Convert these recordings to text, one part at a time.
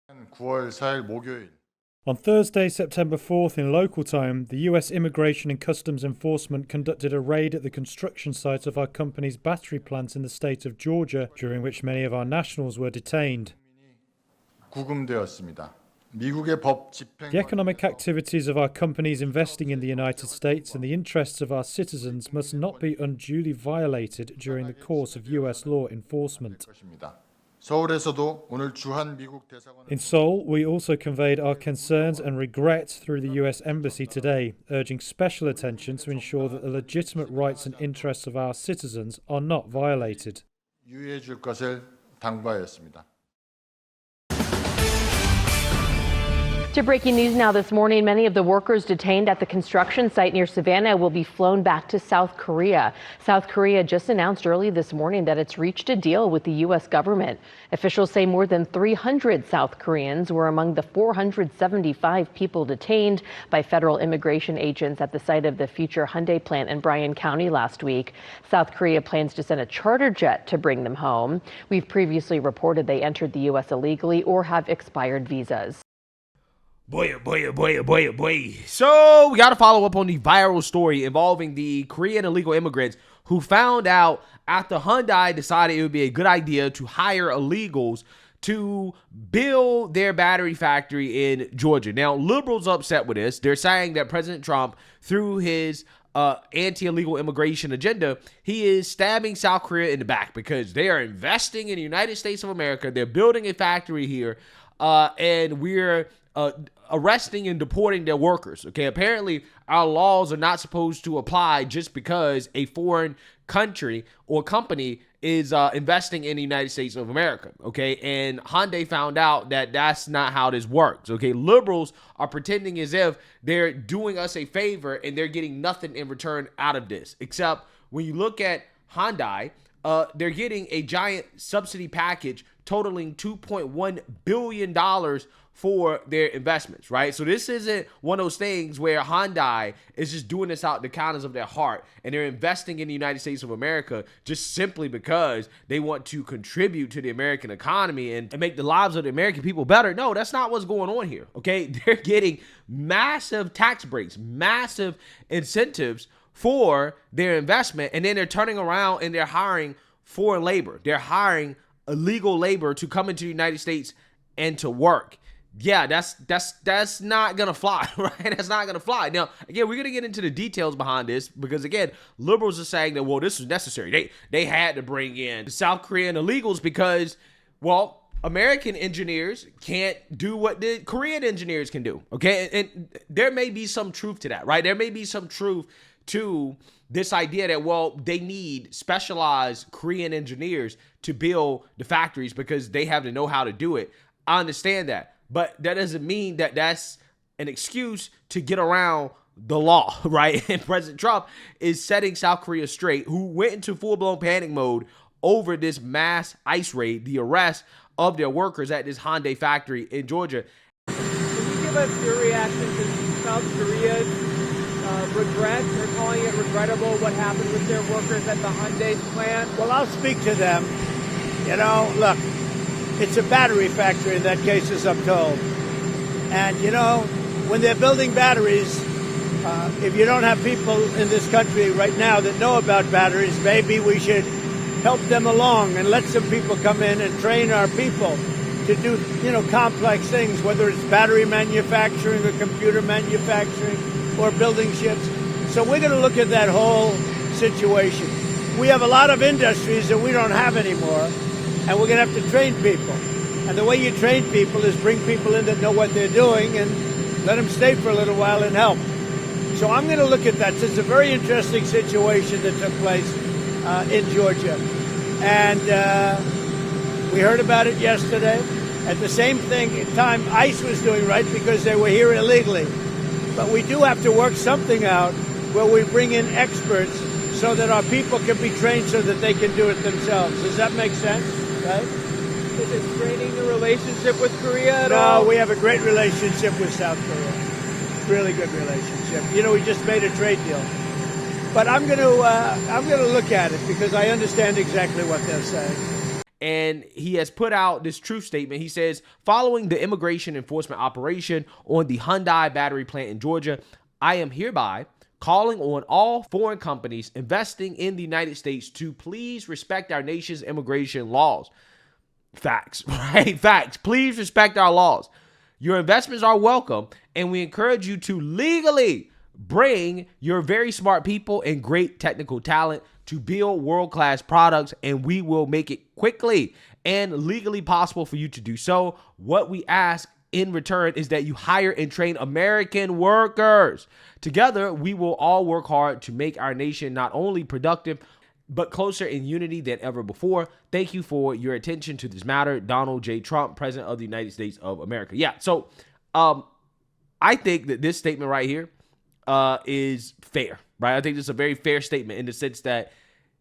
9월 4일 목요일 On Thursday, September 4th in local time, the US Immigration and Customs Enforcement conducted a raid at the construction site of our company's battery plant in the state of Georgia, during which many of our nationals were detained. 구금되었습니다. 미국의 법 집행 The economic activities of our companies investing in the United States and the interests of our citizens must not be unduly violated during the course of US law enforcement. 서울에서도 오늘 주한 미국 대사관 In Seoul, we also conveyed our concerns and regrets through the US Embassy today, urging special attention to ensure that the legitimate rights and interests of our citizens are not violated. 유의해 줄 것을 당부하였습니다. To breaking news now this morning, many of the workers detained at the construction site near Savannah will be flown back to South Korea. South Korea just announced early this morning that it's reached a deal with the U.S. government. Officials say more than 300 South Koreans were among the 475 people detained by federal immigration agents at the site of the future Hyundai plant in Bryan County last week. South Korea plans to send a charter jet to bring them home. We've previously reported they entered the U.S. illegally or have expired visas. Boy. So we got to follow up on the viral story involving the Korean illegal immigrants who found out after Hyundai decided it would be a good idea to hire illegals to build their battery factory in Georgia. Now, liberals are upset with this. They're saying that President Trump, through his anti-illegal immigration agenda, he is stabbing South Korea in the back because they are investing in the United States of America. They're building a factory here, and we're arresting and deporting their workers. Okay, apparently our laws are not supposed to apply just because a foreign country or company is investing in the United States of America. Okay, and Hyundai found out that that's not how this works. Okay, liberals are pretending as if they're doing us a favor and they're getting nothing in return out of this, except when you look at Hyundai, they're getting a giant subsidy package totaling $2.1 billion for their investments, right? So this isn't one of those things where Hyundai is just doing this out the kindness of their heart and they're investing in the United States of America just simply because they want to contribute to the American economy and make the lives of the American people better. No, that's not what's going on here, okay? They're getting massive tax breaks, massive incentives for their investment, and then they're turning around and they're hiring foreign labor. They're hiring illegal labor to come into the United States and to work. Yeah, that's not gonna fly, right? That's not gonna fly. Now, again, we're gonna get into the details behind this because, again, liberals are saying that, well, this was necessary. They had to bring in South Korean illegals because, well, American engineers can't do what the Korean engineers can do, okay? And there may be some truth to that, right? There may be some truth to this idea that, well, they need specialized Korean engineers to build the factories because they have to know how to do it. I understand that. But that doesn't mean that that's an excuse to get around the law, right? And President Trump is setting South Korea straight, who went into full-blown panic mode over this mass ICE raid, the arrest of their workers at this Hyundai factory in Georgia. Can you give us your reaction to South Korea's regret? They're calling it regrettable what happened with their workers at the Hyundai plant. Well, I'll speak to them. You know, look, it's a battery factory in that case, as I'm told. And, you know, when they're building batteries, if you don't have people in this country right now that know about batteries, maybe we should help them along and let some people come in and train our people to do, you know, complex things, whether it's battery manufacturing or computer manufacturing or building ships. So we're going to look at that whole situation. We have a lot of industries that we don't have anymore, and we're going to have to train people. And the way you train people is bring people in that know what they're doing and let them stay for a little while and help. So I'm going to look at that. It's a very interesting situation that took place in Georgia. And we heard about it yesterday. At the same time, ICE was doing right because they were here illegally. But we do have to work something out where we bring in experts so that our people can be trained so that they can do it themselves. Does that make sense? Right? Is it straining the relationship with Korea at all? No, we have a great relationship with South Korea. Really good relationship. You know, we just made a trade deal. But I'm going to look at it because I understand exactly what they're saying. And he has put out this truth statement. He says, following the immigration enforcement operation on the Hyundai battery plant in Georgia, I am hereby calling on all foreign companies investing in the United States to please respect our nation's immigration laws. Facts, right? Facts. Please respect our laws. Your investments are welcome, and we encourage you to legally bring your very smart people and great technical talent to build world-class products, and we will make it quickly and legally possible for you to do so. What we ask in return is that you hire and train American workers. Together, we will all work hard to make our nation not only productive, but closer in unity than ever before. Thank you for your attention to this matter. Donald J. Trump, President of the United States of America. Yeah, so I think that this statement right here is fair, right? I think this is a very fair statement in the sense that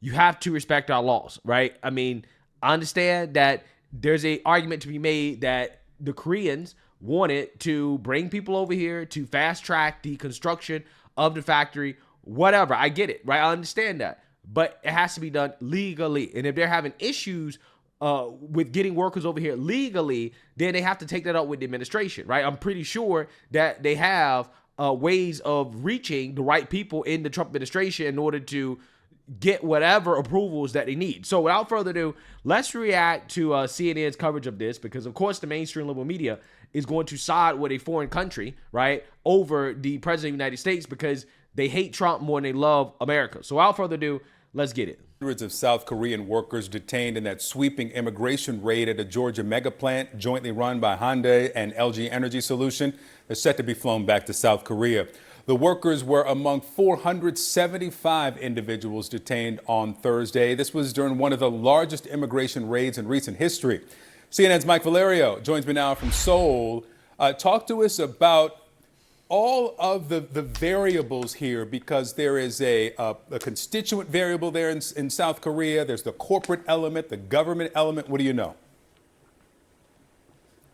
you have to respect our laws, right? I mean, I understand that there's an argument to be made that the Koreans wanted to bring people over here to fast track the construction of the factory, whatever. I get it, right? I understand that. But it has to be done legally. And if they're having issues with getting workers over here legally, then they have to take that up with the administration, right? I'm pretty sure that they have ways of reaching the right people in the Trump administration in order to get whatever approvals that they need. So without further ado, let's react to CNN's coverage of this, because of course the mainstream liberal media is going to side with a foreign country, right, over the president of the United States because they hate Trump more than they love America. So without further ado, let's get it. Hundreds of South Korean workers detained in that sweeping immigration raid at a Georgia mega plant jointly run by Hyundai and LG Energy Solution. They're set to be flown back to South Korea. The workers were among 475 individuals detained on Thursday. This was during one of the largest immigration raids in recent history. CNN's Mike Valerio joins me now from Seoul. Talk to us about all of the variables here, because there is a constituent variable there in South Korea. There's the corporate element, the government element. What do you know?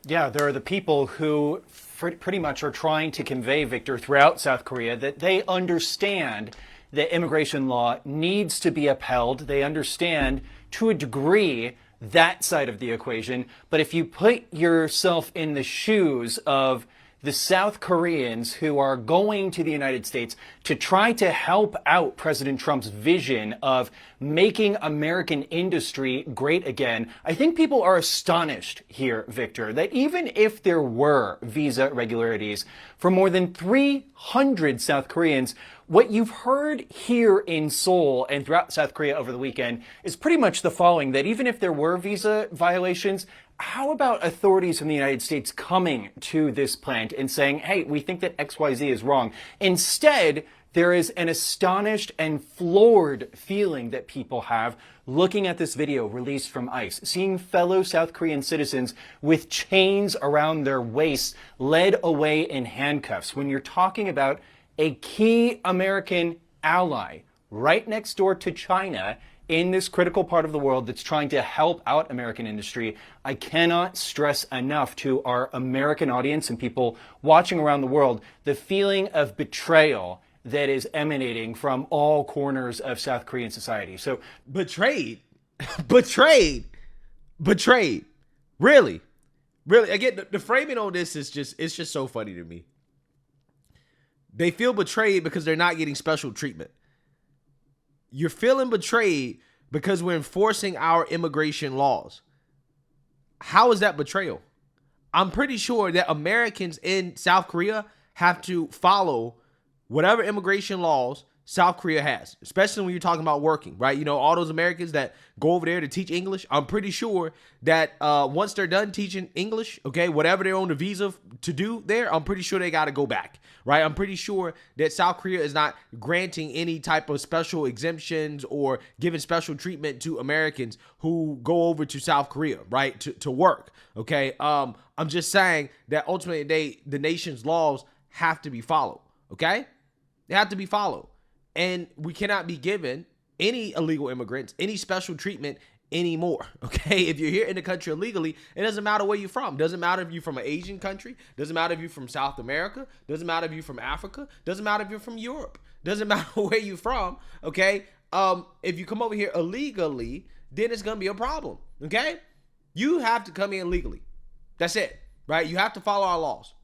Yeah, there are the people who pretty much are trying to convey, Victor, throughout South Korea that they understand that immigration law needs to be upheld. They understand to a degree that side of the equation. But if you put yourself in the shoes of the South Koreans who are going to the United States to try to help out President Trump's vision of making American industry great again, I think people are astonished here, Victor, that even if there were visa irregularities for more than 300 South Koreans, what you've heard here in Seoul and throughout South Korea over the weekend is pretty much the following, that even if there were visa violations, how about authorities in the United States coming to this plant and saying, hey, we think that XYZ is wrong? Instead, there is an astonished and floored feeling that people have looking at this video released from ICE, seeing fellow South Korean citizens with chains around their waists led away in handcuffs. When you're talking about a key American ally right next door to China in this critical part of the world that's trying to help out American industry, I cannot stress enough to our American audience and people watching around the world the feeling of betrayal that is emanating from all corners of South Korean society. So betrayed. Really? Again, the framing on this is it's just so funny to me. They feel betrayed because they're not getting special treatment. You're feeling betrayed because we're enforcing our immigration laws. How is that betrayal? I'm pretty sure that Americans in South Korea have to follow whatever immigration laws South Korea has, especially when you're talking about working, right? You know, all those Americans that go over there to teach English, I'm pretty sure that once they're done teaching English, okay, whatever they're on the visa to do there, I'm pretty sure they got to go back, right? I'm pretty sure that South Korea is not granting any type of special exemptions or giving special treatment to Americans who go over to South Korea, right, to work, okay? I'm just saying that ultimately the nation's laws have to be followed, okay? They have to be followed. And we cannot be given any illegal immigrants any special treatment anymore, okay? If you're here in the country illegally, it doesn't matter where you're from. Doesn't matter if you're from an Asian country. Doesn't matter if you're from South America. Doesn't matter if you're from Africa. Doesn't matter if you're from Europe. Doesn't matter where you're from, okay? If you come over here illegally, then it's going to be a problem, Okay? You have to come in legally. That's it, right? You have to follow our laws.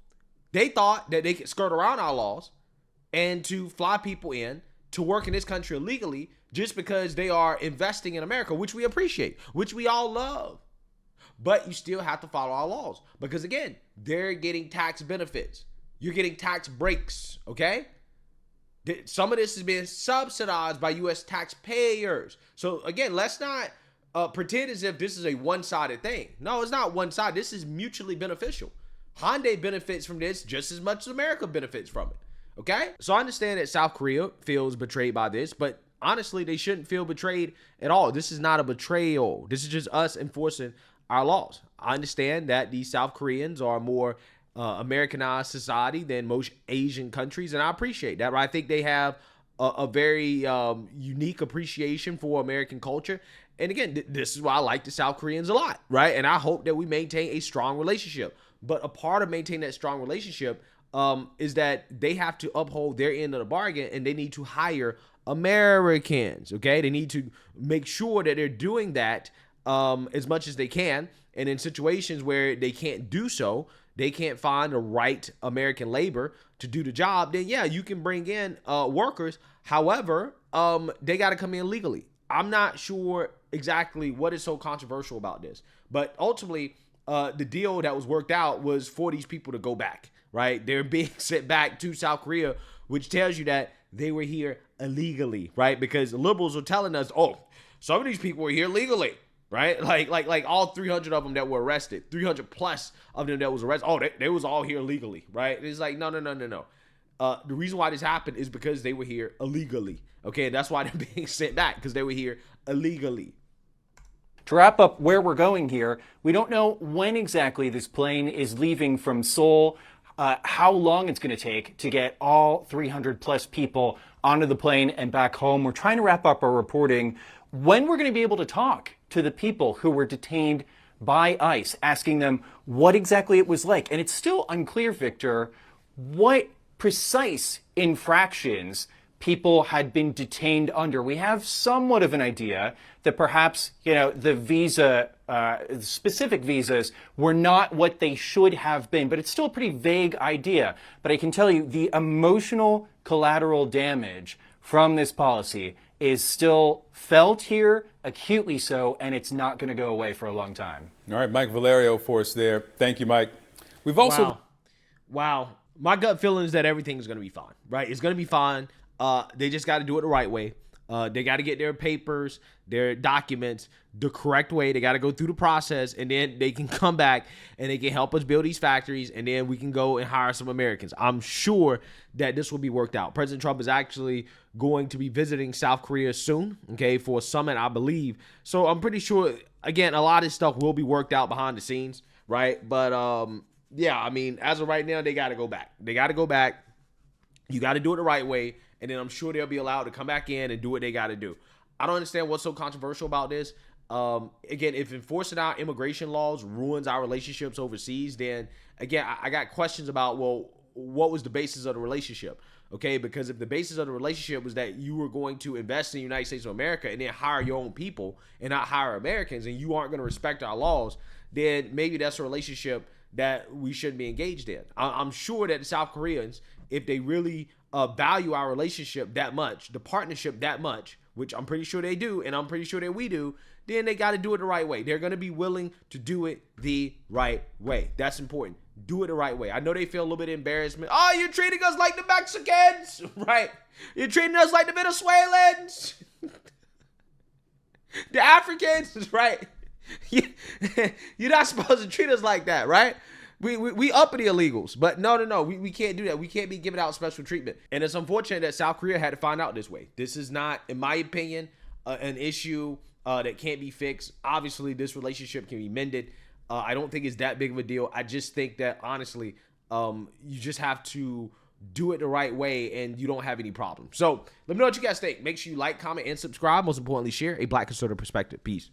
They thought that they could skirt around our laws and to fly people in to work in this country illegally just because they are investing in America, which we appreciate, which we all love. But you still have to follow our laws because, again, they're getting tax benefits. You're getting tax breaks, okay? Some of this is being subsidized by U.S. taxpayers. So, again, let's not pretend as if this is a one-sided thing. No, it's not one-sided. This is mutually beneficial. Hyundai benefits from this just as much as America benefits from it, okay? So I understand that South Korea feels betrayed by this, but honestly, they shouldn't feel betrayed at all. This is not a betrayal. This is just us enforcing our laws. I understand that the South Koreans are more Americanized society than most Asian countries, and I appreciate that. Right? I think they have a very unique appreciation for American culture. And again, this is why I like the South Koreans a lot, right? And I hope that we maintain a strong relationship. But a part of maintaining that strong relationship is that they have to uphold their end of the bargain, and they need to hire Americans, okay? They need to make sure that they're doing that as much as they can. And in situations where they can't do so, they can't find the right American labor to do the job, then yeah, you can bring in workers. However, they got to come in legally. I'm not sure exactly what is so controversial about this, but ultimately the deal that was worked out was for these people to go back, right? They're being sent back to South Korea, which tells you that they were here illegally, right? Because the liberals are telling us, oh, some of these people were here legally, right? Like all 300 of them that were arrested, 300 plus of them that was arrested. Oh, they was all here legally, right? It's like, no. The reason why this happened is because they were here illegally. Okay, that's why they're being sent back, because they were here illegally. To wrap up where we're going here, we don't know when exactly this plane is leaving from Seoul, how long it's going to take to get all 300 plus people onto the plane and back home. We're trying to wrap up our reporting when we're going to be able to talk to the people who were detained by ICE, asking them what exactly it was like. And it's still unclear, Victor, what precise infractions people had been detained under. We have somewhat of an idea that perhaps, the visa, specific visas were not what they should have been, but it's still a pretty vague idea. But I can tell you the emotional collateral damage from this policy is still felt here, acutely so, and it's not going to go away for a long time. All right, Mike Valerio for us there. Thank you, Mike. We've also... Wow. My gut feeling is that everything is going to be fine, right? It's going to be fine. They just got to do it the right way. They got to get their papers, their documents the correct way. They got to go through the process, and then they can come back and they can help us build these factories, and then we can go and hire some Americans. I'm sure that this will be worked out. President Trump is actually going to be visiting South Korea soon, okay, for a summit, I believe. So I'm pretty sure, again, a lot of this stuff will be worked out behind the scenes, right? But yeah, I mean, as of right now, they got to go back. They got to go back. You got to do it the right way. And then I'm sure they'll be allowed to come back in and do what they got to do. I don't understand what's so controversial about this. Again, if enforcing our immigration laws ruins our relationships overseas, then again, I got questions about, well, what was the basis of the relationship? Okay, because if the basis of the relationship was that you were going to invest in the United States of America and then hire your own people and not hire Americans, and you aren't going to respect our laws, then maybe that's a relationship that we shouldn't be engaged in. I'm sure that the South Koreans, if they really value our relationship that much, the partnership that much, which I'm pretty sure they do, and I'm pretty sure that we do, then they got to do it the right way. They're going to be willing to do it the right way. That's important. Do it the right way. I know they feel a little bit of embarrassment. Oh, you're treating us like the Mexicans, right? You're treating us like the Venezuelans, the Africans, right? You're not supposed to treat us like that, right? We uppity illegals, but no, we can't do that. We can't be giving out special treatment. And it's unfortunate that South Korea had to find out this way. This is not, in my opinion, an issue that can't be fixed. Obviously, this relationship can be mended. I don't think it's that big of a deal. I just think that, honestly, you just have to do it the right way and you don't have any problem. So let me know what you guys think. Make sure you like, comment, and subscribe. Most importantly, share a Black conservative perspective. Peace.